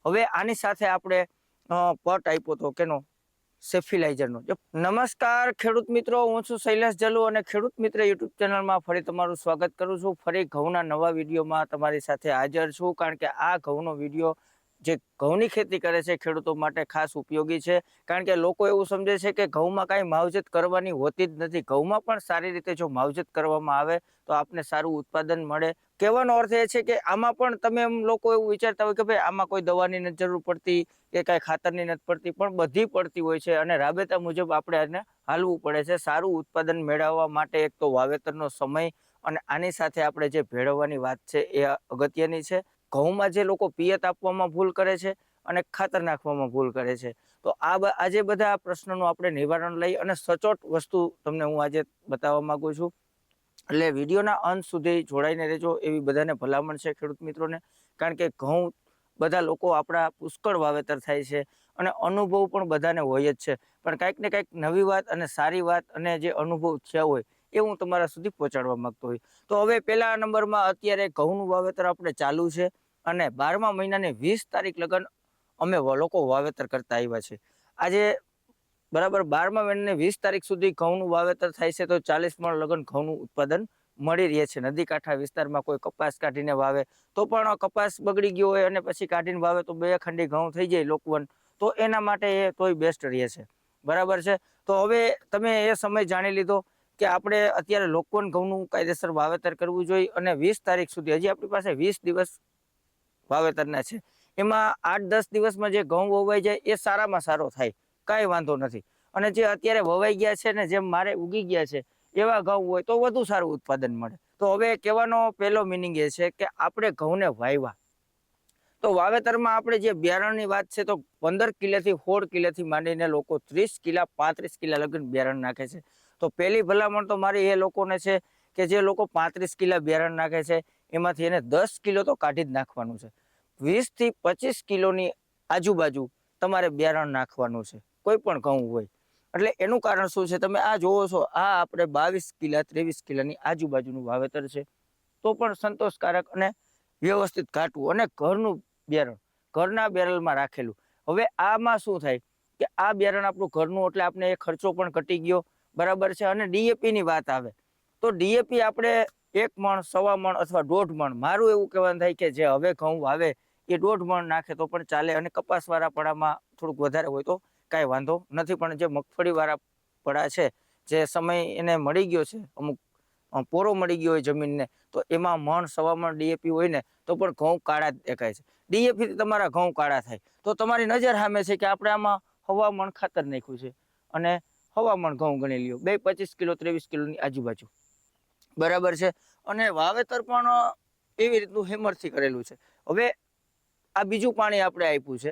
હવે આની સાથે આપણે પટ આપ્યો હતો કેનો સેફિલાઇઝરનો। નમસ્કાર ખેડૂત મિત્રો, હું છું શૈલેષ જલુ અને ખેડૂત મિત્ર યુટ્યુબ ચેનલમાં ફરી તમારું સ્વાગત કરું છું। ફરી ઘઉંના નવા વિડીયોમાં તમારી સાથે હાજર છું, કારણ કે આ ઘઉંનો વિડીયો જે ઘઉંની ખેતી કરે છે ખેડૂતો માટે ખાસ ઉપયોગી છે। કારણ કે લોકો એવું સમજે છે કે ઘઉંમાં કાંઈ માવજત કરવાની હોતી જ નથી। ઘઉંમાં પણ સારી રીતે જો માવજત કરવામાં આવે તો આપને સારું ઉત્પાદન મળે। કહેવાનો અર્થ એ છે કે આમાં પણ તમે એમ લોકો એવું વિચારતા હોય કે ભાઈ આમાં કોઈ દવાની નથી જરૂર પડતી કે કાંઈ ખાતરની નથી પડતી, પણ બધી પડતી હોય છે અને રાબેતા મુજબ આપણે આને હાલવું પડે છે સારું ઉત્પાદન મેળવવા માટે। એક તો વાવેતરનો સમય અને આની સાથે આપણે જે ભેળવવાની વાત છે એ અગત્યની છે। ઘઉંમાં જે લોકો પિયત આપવામાં ભૂલ કરે છે અને ખાતર નાખવામાં ભૂલ કરે છે, તો આજે બધા પ્રશ્નોનું આપણે નિવારણ લઈ અને સચોટ વસ્તુ તમને હું આજે બતાવવા માંગુ છું। એટલે વિડીયોના અંત સુધી જોડાઈને રહેજો એવી બધાને ભલામણ છે ખેડૂત મિત્રોને। કારણ કે ઘઉં બધા લોકો આપણા પુષ્કળ વાવેતર થાય છે અને અનુભવ પણ બધાને હોય જ છે, પણ કાંઈક ને કાંઈક નવી વાત અને સારી વાત અને જે અનુભવ થયા હોય એ હું તમારા સુધી પહોંચાડવા માંગતો હોય। તો હવે પહેલા નંબરમાં અત્યારે ઘઉંનું વાવેતર આપણે ચાલુ છે અને 12મા મહિનાની 20 તારીખ લગન અમે લોકો વાવેતર કરતા આવ્યા છે। આજે બરાબર 12મા મહિનાની 20 તારીખ સુધી ઘઉંનું વાવેતર થાય છે, તો 40 મણ લગન ઘઉંનું ઉત્પાદન મળી રહે છે। નદી કાંઠા વિસ્તારમાં કોઈ કપાસ કાઢીને વાવે તો પણ કપાસ બગડી ગયો હોય અને પછી કાઢીને વાવે તો 2 ખંડી ઘઉં થઈ જાય લોકવન, તો એના માટે એ તોય બેસ્ટ રહે છે, બરાબર છે। તો હવે તમે એ સમય જાણી લીધો કે આપણે અત્યારે લોકવન ઘઉંનું કાયદેસર વાવેતર કરવું જોઈએ અને 20 તારીખ સુધી હજી આપણી પાસે 20 દિવસ વાવેતરના છે। એમાં 8-10 દિવસમાં જે ઘઉં વવાઈ જાય એ સારામાં સારો થાય, કાંઈ વાંધો નથી। અને જે અત્યારે વવાઈ ગયા છે ને જેમ મારે ઉગી ગયા છે એવા ઘઉં હોય તો વધુ સારું ઉત્પાદન મળે। તો હવે કહેવાનો પહેલો મિનિંગ એ છે કે આપણે ઘઉંને વાવ્યા તો વાવેતરમાં આપણે જે બિયારણની વાત છે તો 15 કિલોથી 16 કિલોથી માંડીને લોકો 30 કિલા 35 કિલા લગન બિયારણ નાખે છે। તો પહેલી ભલામણ તો મારી એ લોકોને છે કે જે લોકો 35 કિલા બિયારણ નાખે છે એમાંથી એને 10 કિલો તો કાઢી જ નાખવાનું છે। 20 થી 25 કિલોની આજુબાજુ તમારે બિયારણ નાખવાનું છે, કોઈ પણ ઘઉં હોય। એટલે એનું કારણ શું છે, તમે આ જોવો છો, આ આપણે 22 કિલા 23 કિલાની આજુબાજુનું વાવેતર છે, તો પણ સંતોષકારક અને વ્યવસ્થિત ઘાટવું અને ઘરનું બિયારણ ઘરના બેરલમાં રાખેલું। હવે આમાં શું થાય કે આ બિયારણ આપણું ઘરનું એટલે આપણે એ ખર્ચો પણ ઘટી ગયો, બરાબર છે। અને ડીએપી ની વાત આવે તો ડીએપી આપણે 1 મણ 1.25 મણ અથવા 1.5 મણ, મારું એવું કહેવાનું થાય કે જે હવે ઘઉં વાવે એ 1.5 મણ નાખે તો પણ ચાલે। અને કપાસવાળા પડામાં થોડુંક વધારે હોય તો કાંઈ વાંધો નથી, પણ જે મગફળીવાળા પડા છે જે સમય એને મળી ગયો છે, અમુક પોરો મળી ગયો હોય જમીનને, તો એમાં મણ 1.25 મણ ડીએપી હોય ને તો પણ ઘઉં કાળા જ દેખાય છે। ડીએપી તમારા ઘઉં કાળા થાય તો તમારી નજર સામે છે કે આપણે આમાં 1.25 મણ ખાતર નાખ્યું છે અને 1.25 મણ ઘઉં ગણી લ્યો, 25 કિલો 23 કિલોની આજુબાજુ, બરાબર છે। અને વાવેતર પણ એવી રીતનું હેમરથી કરેલું છે। હવે આ બીજું પાણી આપણે આપ્યું છે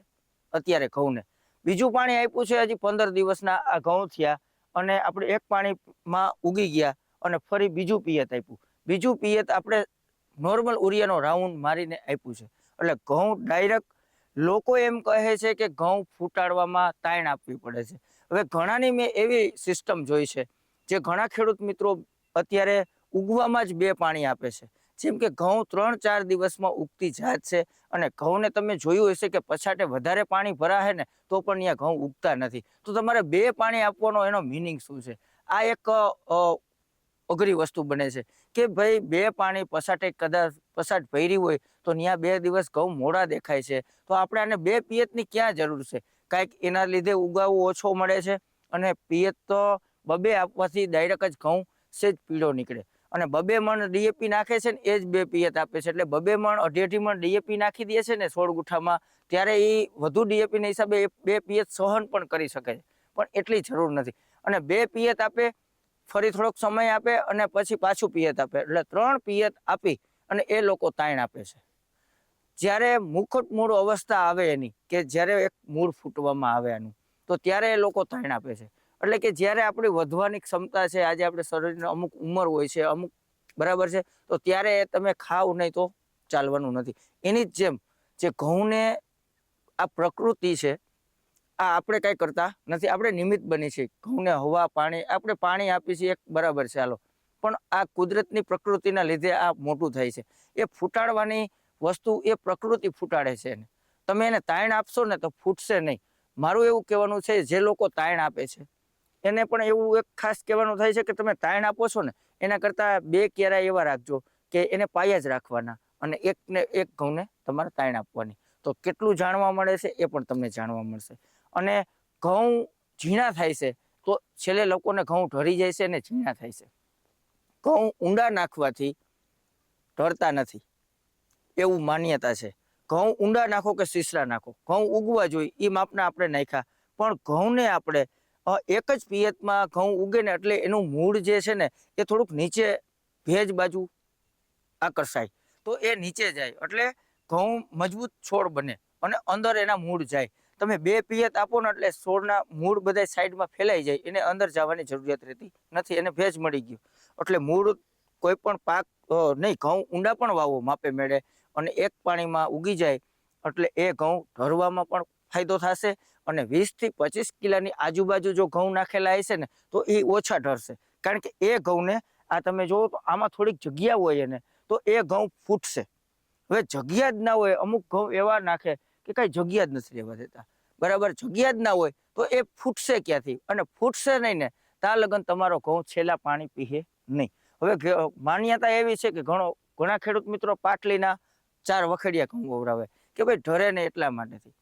અત્યારે ઘઉંને, બીજું પાણી આપ્યું છે હજી 15 દિવસના આ ઘઉં થયા અને આપણે એક પાણીમાં ઉગી ગયા અને ફરી બીજું પિયત આપ્યું। બીજું પિયત આપણે નોર્મલ ઉરિયાનો રાઉન્ડ મારીને આપ્યું છે। એટલે ઘઉં ડાયરેક્ટ લોકો એમ કહે છે કે ઘઉં ફૂટાડવામાં તાણ આપવી પડે છે। હવે ઘણાની મેં એવી સિસ્ટમ જોઈ છે જે ઘણા ખેડૂત મિત્રો અત્યારે ઉગવામાં જ 2 પાણી આપે છે, જેમ કે ઘઉં 3-4 દિવસમાં ઉગતી જાત છે અને ઘઉંને તમે જોયું હશે કે પછાટે વધારે પાણી ભરાશે ને તો પણ ત્યાં ઘઉં ઉગતા નથી। તો તમારે 2 પાણી આપવાનો એનો મિનિંગ શું છે? આ એક અઘરી વસ્તુ બને છે કે ભાઈ 2 પાણી પછાટે કદાચ પછાટ ભરી હોય તો ત્યાં 2 દિવસ ઘઉં મોડા દેખાય છે, તો આપણે આને 2 પિયતની ક્યાં જરૂર છે? કાંઈક એના લીધે ઉગાવો ઓછો મળે છે અને પિયત તો 2 આપવાથી ડાયરેક્ટ જ ઘઉં સેજ પીળો નીકળે અને 2 મણ ડીએપી નાખે છે ને એ જ 2 પિયત આપે છે। એટલે 2 મણ 2.5 મણ ડીએપી નાખી દે છે ને 16 ગુઠામાં, ત્યારે એ વધુ ડીએપીના હિસાબે 2 પિયત સહન પણ કરી શકે છે, પણ એટલી જરૂર નથી। અને 2 પિયત આપે, ફરી થોડોક સમય આપે અને પછી પાછું પિયત આપે, એટલે 3 પિયત આપી અને એ લોકો તાણ આપે છે। જ્યારે મુકટ મૂળ અવસ્થા આવે એની, કે જ્યારે એક મૂળ ફૂટવામાં આવે એનું, તો ત્યારે એ લોકો તાણ આપે છે। એટલે કે જ્યારે આપણી વધવાની ક્ષમતા છે, આજે આપણે શરીરની અમુક ઉંમર હોય છે અમુક, બરાબર છે, તો ત્યારે તમે ખાવ નહીં તો ચાલવાનું નથી। એની જ જેમ જે ઘઉંને આ પ્રકૃતિ છે, આ આપણે કાંઈ કરતા નથી, આપણે નિમિત્ત બની છે। ઘઉંને હવા પાણી આપણે પાણી આપીએ છીએ એક, બરાબર છે, હાલો, પણ આ કુદરતની પ્રકૃતિના લીધે આ મોટું થાય છે। એ ફૂટાડવાની વસ્તુ એ પ્રકૃતિ ફૂટાડે છે એને, તમે એને તાણ આપશો ને તો ફૂટશે નહીં. મારું એવું કહેવાનું છે, જે લોકો તાણ આપે છે એને પણ એવું એક ખાસ કહેવાનું થાય છે કે તમે તાણ આપો છો ને એના કરતાં 2 કેરા એવા રાખજો કે એને પાયા જ રાખવાના અને એકને એક ઘઉંને તમારે તાણ આપવાની. તો કેટલું જાણવા મળે છે એ પણ તમને જાણવા મળશે. અને ઘઉં ઝીણા થાય છે તો છેલ્લે લોકોને ઘઉં ઢળી જાય છે અને ઝીણા થાય છે. ઘઉં ઊંડા નાખવાથી ઢળતા નથી એવું માન્યતા છે. ઘઉં ઊંડા નાખો કે સીસરા નાખો, ઘઉં ઉગવા જોઈએ એ માપના આપણે નાખ્યા, પણ ઘઉંને આપણે એક જ પિયતમાં ઘઉં ઉગે ને એટલે એનું મૂળ જે છે ને એ થોડુંક નીચે ભેજ બાજુ આકર્ષાય તો એ નીચે જાય એટલે ઘઉં મજબૂત છોડ બને અને અંદર એના મૂળ જાય. તમે 2 પિયત આપો ને એટલે છોડના મૂળ બધા સાઈડમાં ફેલાઈ જાય, એને અંદર જવાની જરૂરિયાત રહેતી નથી, એને ભેજ મળી ગયો એટલે મૂળ કોઈ પણ પાક નહીં. ઘઉં ઊંડા પણ વાવો માપે મેળે અને એક પાણીમાં ઉગી જાય એટલે એ ઘઉં ઢળવામાં પણ ફાયદો થશે અને 20 થી 25 કિલાની આજુબાજુ જો ઘઉં નાખેલા હશે ને તો એ ઓછા ઢળશે. કારણ કે એ ઘઉંને આ તમે જોવો તો આમાં થોડીક જગ્યા હોય એને તો એ ઘઉં ફૂટશે. હવે જગ્યા જ ના હોય, અમુક ઘઉં એવા નાખે કે કઈ જગ્યા જ નથી રહેવા દેતા, બરાબર, જગ્યા જ ના હોય તો એ ફૂટશે ક્યાંથી? અને ફૂટશે નહીં ને ત્યાં લગન તમારો ઘઉં છેલ્લા પાણી પીએ નહીં. હવે માન્યતા એવી છે કે ઘણા ખેડૂત મિત્રો પાટલીના 4 વખેડિયા ઘઉં વવરાવે કે ભાઈ ઢરે ને એટલા માટેથી.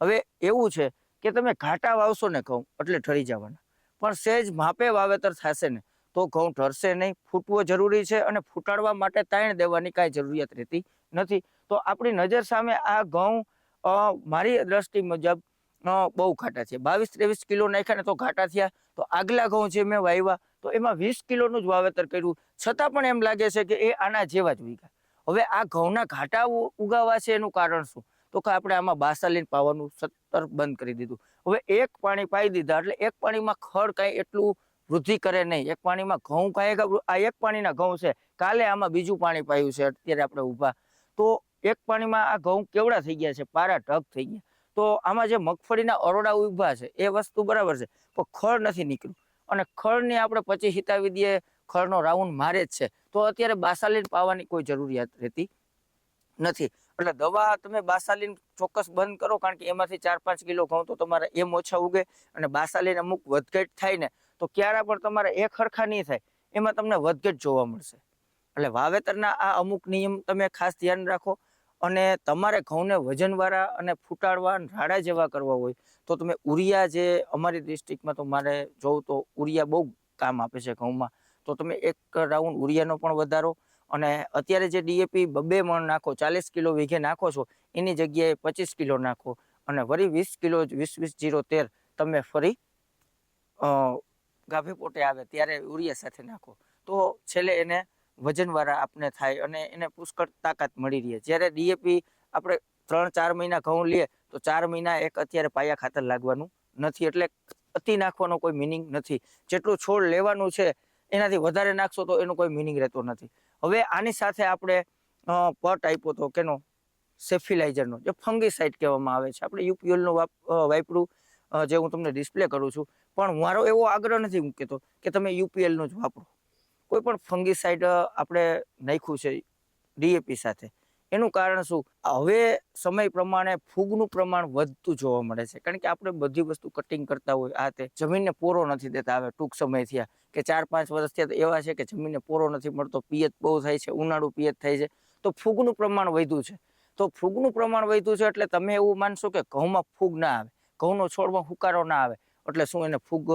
હવે એવું છે કે તમે ઘાટા વાવશો ને ઘઉં એટલે ઢળી જવાના, પણ સહેજ માપે વાવેતર થશે ને તો ઘઉં ઢળશે નહીં. ફૂટવો જરૂરી છે અને ફૂટાડવા માટે તાણ દેવાની કાંઈ જરૂરિયાત રહેતી નથી. તો આપણી નજર સામે આ ઘઉં મારી દ્રષ્ટિ મુજબ બહુ ઘાટા છે. 22-23 કિલો નાખ્યા ને તો ઘાટા થયા. તો આગલા ઘઉં જે મેં વાવ્યા તો એમાં 20 કિલોનું જ વાવેતર કર્યું, છતાં પણ એમ લાગે છે કે એ આના જેવા જ ઉગ્યા. હવે આ ઘઉંના ઘાટા ઉગાવા છે એનું કારણ શું? તો કે આપણે આમાં બાસાલીન પાવાનું સત્તર બંધ કરી દીધું. હવે એક પાણી પાઈ દીધા એટલે એક પાણીમાં ખડ કાંઈ એટલું વૃદ્ધિ કરે નહીં. એક પાણીમાં ઘઉં કાંઈ, આ એક પાણીના ઘઉં છે, કાલે આમાં બીજું પાણી પાયું છે અત્યારે આપણે ઊભા, તો એક પાણીમાં આ ઘઉં કેવડા થઈ ગયા છે, પારા ઢગ થઈ ગયા. તો આમાં જે મગફળીના અરોડા ઉભા છે એ વસ્તુ બરાબર છે, પણ ખડ નથી નીકળ્યું અને ખડને આપણે પછી હિતાવી દઈએ, ખડનો રાઉન્ડ મારે જ છે તો અત્યારે બાસાલીન પાવાની કોઈ જરૂરિયાત રહેતી નથી. એટલે દવા તમે બાસાલીન ચોક્કસ બંધ કરો, કારણ કે એમાંથી 4-5 કિલો ઘઉં તો તમારે એમ ઓછા ઉગે અને બાસાલીન અમુક વધઘટ થાય ને તો ક્યારે પણ તમારે એક સરખા નહીં થાય, એમાં તમને વધઘટ જોવા મળશે. એટલે વાવેતરના આ અમુક નિયમ તમે ખાસ ધ્યાન રાખો. અને તમારે ઘઉંને વજનવાળા અને ફૂટાડવા રાડા જેવા કરવા હોય તો તમે ઉરિયા, જે અમારી ડિસ્ટ્રિક્ટમાં તો મારે જોઉં તો ઉરિયા બહુ કામ આપે છે ઘઉંમાં, તો તમે 1 રાઉન્ડ ઉરિયાનો પણ વધારો. અને અત્યારે જે ડીએપી 2 મણ નાખો, 40 કિલો વીઘે નાખો છો એની જગ્યાએ 25 કિલો નાખો અને વળી 20 કિલો 20-20-0-13 તમે ફરી ગાભે પોટે આવે ત્યારે ઉરિયા સાથે નાખો તો છેલ્લે એને વજનવાળા આપણે થાય અને એને પુષ્કળ તાકાત મળી રહે. જ્યારે ડીએપી આપણે 3-4 મહિના ઘઉં લઈએ તો 4 મહિના એક અત્યારે પાયા ખાતર લાગવાનું નથી, એટલે અતિ નાખવાનો કોઈ મિનિંગ નથી. જેટલું છોડ લેવાનું છે એનાથી વધારે નાખશો તો એનો કોઈ મિનિંગ રહેતો નથી. હવે આની સાથે આપણે પટ આપ્યો તો કેનો, સેફિલાઇઝરનો, જે ફંગીસાઇડ કહેવામાં આવે છે. આપણે યુપીએલનું વાપરું જે હું તમને ડિસ્પ્લે કરું છું, પણ મારો એવો આગ્રહ નથી હું કહેતો કે તમે યુપીએલનું જ વાપરો. કોઈ પણ ફંગીસાઇડ આપણે નાખ્યું છે ડીએપી સાથે, એનું કારણ શું? હવે સમય પ્રમાણે ફૂગનું પ્રમાણ વધતું જોવા મળે છે, કારણ કે આપણે બધી વસ્તુ કટિંગ કરતા હોય આ તે, જમીનને પોરો નથી દેતા. હવે ટૂંક સમય થયા કે 4-5 વર્ષ થયા તો એવા છે કે જમીનને પોરો નથી મળતો, પિયત બહુ થાય છે, ઉનાળુ પિયત થાય છે, તો ફૂગનું પ્રમાણ વધ્યું છે. તો ફૂગનું પ્રમાણ વધ્યું છે એટલે તમે એવું માનશો કે ઘઉંમાં ફૂગ ના આવે, ઘઉંનો છોડમાં હુકારો ના આવે, એટલે શું એને ફૂગ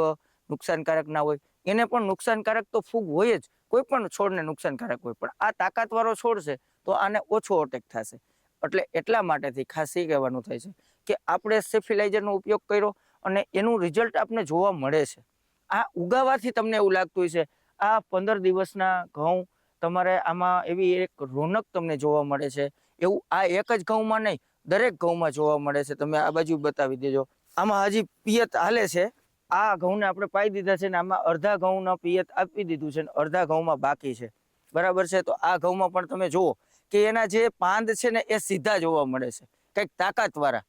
નુકસાનકારક ના હોય? એને પણ નુકસાનકારક તો ફૂગ હોય જ, કોઈ પણ છોડને નુકસાનકારક હોય, પણ આ તાકાતવાળો છોડ છે તો આને ઓછો અટેક થશે. એટલે એટલા માટેથી ખાસ એ કહેવાનું થાય છે કે આપણે સેફિલાઇઝરનો ઉપયોગ કર્યો અને એનું રિઝલ્ટ આપણે જોવા મળે છે. આ ઉગાવાથી તમને એવું લાગતું હોય છે આ 15 દિવસના ઘઉં તમારે આમાં એવી એક રોનક તમને જોવા મળે છે. એવું આ એક જ ઘઉંમાં નહીં, દરેક ઘઉંમાં જોવા મળે છે. તમે આ બાજુ બતાવી દેજો, આમાં હજી પિયત હાલે છે. આ ઘઉંને આપણે પાઈ દીધા છે ને આમાં અડધા ઘઉંના પિયત આપી દીધું છે ને અડધા ઘઉંમાં બાકી છે, બરાબર છે. તો આ ઘઉંમાં પણ તમે જુઓ કે એના જે પાંદ છે ને એ સીધા જોવા મળે છે, કંઈક તાકાતવાળા,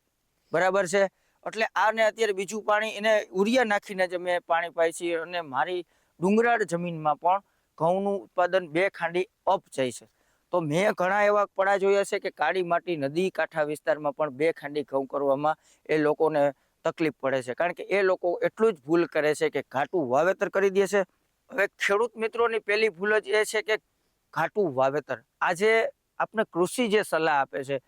બરાબર છે. એટલે આને અત્યારે બીજું પાણી એને ઉરિયા નાખીને જ મેં પાણી પાઈ છીએ અને મારી ડુંગરાળ જમીનમાં પણ ઘઉંનું ઉત્પાદન 2 ખાંડી અપ જાય છે. તો મેં ઘણા એવા પડા જોયા છે કે કાળી માટી નદી કાંઠા વિસ્તારમાં પણ 2 ખાંડી ઘઉં કરવામાં એ લોકોને તકલીફ પડે છે, કારણ કે એ લોકો એટલું જ ભૂલ કરે છે કે ઘાટું વાવેતર કરી દે છે. હવે ખેડૂત મિત્રોની પહેલી ભૂલ જ એ છે કે ઘાટું વાવેતર. આજે આપણે કૃષિ જે સલાહ આપે છે,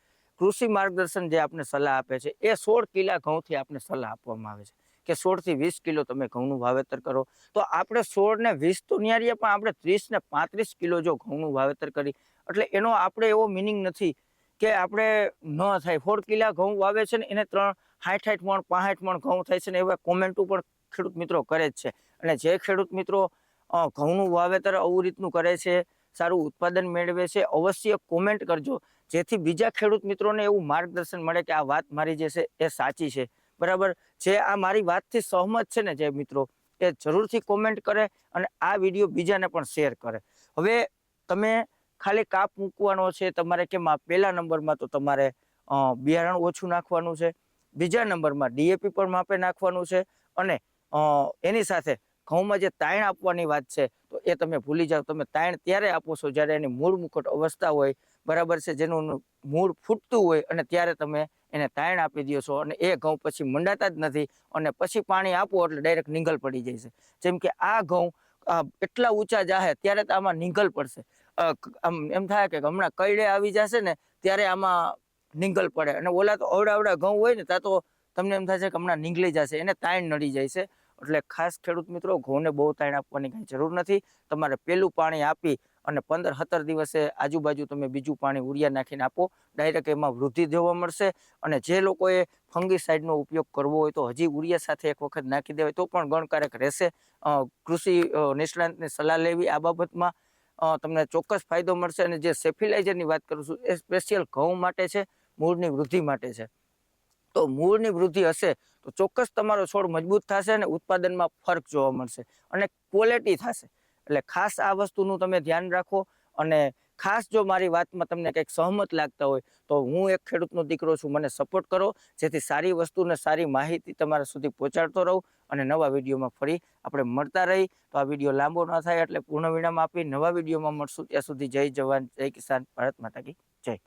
કૃષિ માર્ગદર્શન જે આપણે સલાહ આપે છે, એ 16 કિલા ઘઉંથી આપણે સલાહ આપવામાં આવે છે કે 16 થી 20 કિલો તમે ઘઉંનું વાવેતર કરો. તો આપણે 16 ને 20 તો ન્યારીએ, પણ આપણે 30 ને 35 કિલો જો ઘઉંનું વાવેતર કરી, એટલે એનો આપણે એવો મિનિંગ નથી કે આપણે ન થાય. 16 કિલા ઘઉં વાવે છે ને એને 60 મણ 65 મણ ઘઉં થાય છે ને, એવા કોમેન્ટો પણ ખેડૂત મિત્રો કરે જ છે. અને જે ખેડૂત મિત્રો ઘઉંનું વાવેતર આવું રીતનું કરે છે, સારું ઉત્પાદન મેળવે છે, અવશ્ય કોમેન્ટ કરજો, જેથી બીજા ખેડૂત મિત્રોને એવું માર્ગદર્શન મળે કે આ વાત મારી જે છે એ સાચી છે. બરાબર, જે આ મારી વાતથી સહમત છે ને જે મિત્રો, એ જરૂરથી કોમેન્ટ કરે અને આ વિડીયો બીજાને પણ શેર કરે. હવે તમે ખાલી કાપ મૂકવાનો છે તમારે, કે પહેલા નંબરમાં તો તમારે બિયારણ ઓછું નાખવાનું છે, બીજા નંબરમાં ડીએપી પણ માપે નાખવાનું છે, અને એની સાથે ઘઉંમાં જે તાણ આપવાની વાત છે તો એ તમે ભૂલી જાઓ. તમે તાણ ત્યારે આપો છો જ્યારે એની મૂળ મુકટ અવસ્થા હોય, બરાબર છે, જેનું મૂળ ફૂટતું હોય, અને ત્યારે તમે એને તાણ આપી દો છો, અને એ ઘઉં પછી મંડાતા જ નથી, અને પછી પાણી આપો એટલે ડાયરેક્ટ નીંગલ પડી જાય છે. જેમ કે આ ઘઉં એટલા ઊંચા જાહે ત્યારે તો આમાં નીંગલ પડશે, એમ થાય કે હમણાં કઈડે આવી જશે ને ત્યારે આમાં નીંગલ પડે, અને ઓલા તો અવડા ઘઉં હોય ને ત્યાં તો તમને એમ થાય છે કે હમણાં નીંગળી જશે, એને તાણ નડી જાય છે. એટલે ખાસ ખેડૂત મિત્રો, ઘઉંને બહુ તાણ આપવાની કાંઈ જરૂર નથી. તમારે પેલું પાણી આપી અને 15-17 દિવસે આજુબાજુ તમે બીજું પાણી ઉરિયા નાખીને આપો, ડાયરેક્ટ એમાં વૃદ્ધિ જોવા મળશે. અને જે લોકોએ ફંગીસાઇડનો ઉપયોગ કરવો હોય તો હજી ઉરિયા સાથે એક વખત નાખી દેવાય તો પણ ગણકારક રહેશે. કૃષિ નિષ્ણાંતની સલાહ લેવી આ બાબતમાં, તમને ચોક્કસ ફાયદો મળશે. અને જે સેફિલાઇઝરની વાત કરું છું એ સ્પેશિયલ ઘઉં માટે છે, મૂળની વૃદ્ધિ માટે છે. તો મૂળની વૃદ્ધિ હશે તો ચોક્કસ તમારો છોડ મજબૂત થશે અને ઉત્પાદનમાં ફરક જોવા મળશે અને ક્વોલિટી થશે. એટલે ખાસ આ વસ્તુનું તમે ધ્યાન રાખો. અને ખાસ જો મારી વાતમાં તમને કંઈક સહમત લાગતા હોય તો હું એક ખેડૂતનો દીકરો છું, મને સપોર્ટ કરો, જેથી સારી વસ્તુને સારી માહિતી તમારા સુધી પહોંચાડતો રહું. અને નવા વિડીયોમાં ફરી આપણે મળતા રહી. તો આ વિડીયો લાંબો ન થાય એટલે પૂર્ણ વિરામ આપી નવા વિડીયોમાં મળશું. ત્યાં સુધી જય જવાન, જય કિસાન, ભારત માતા કી જય.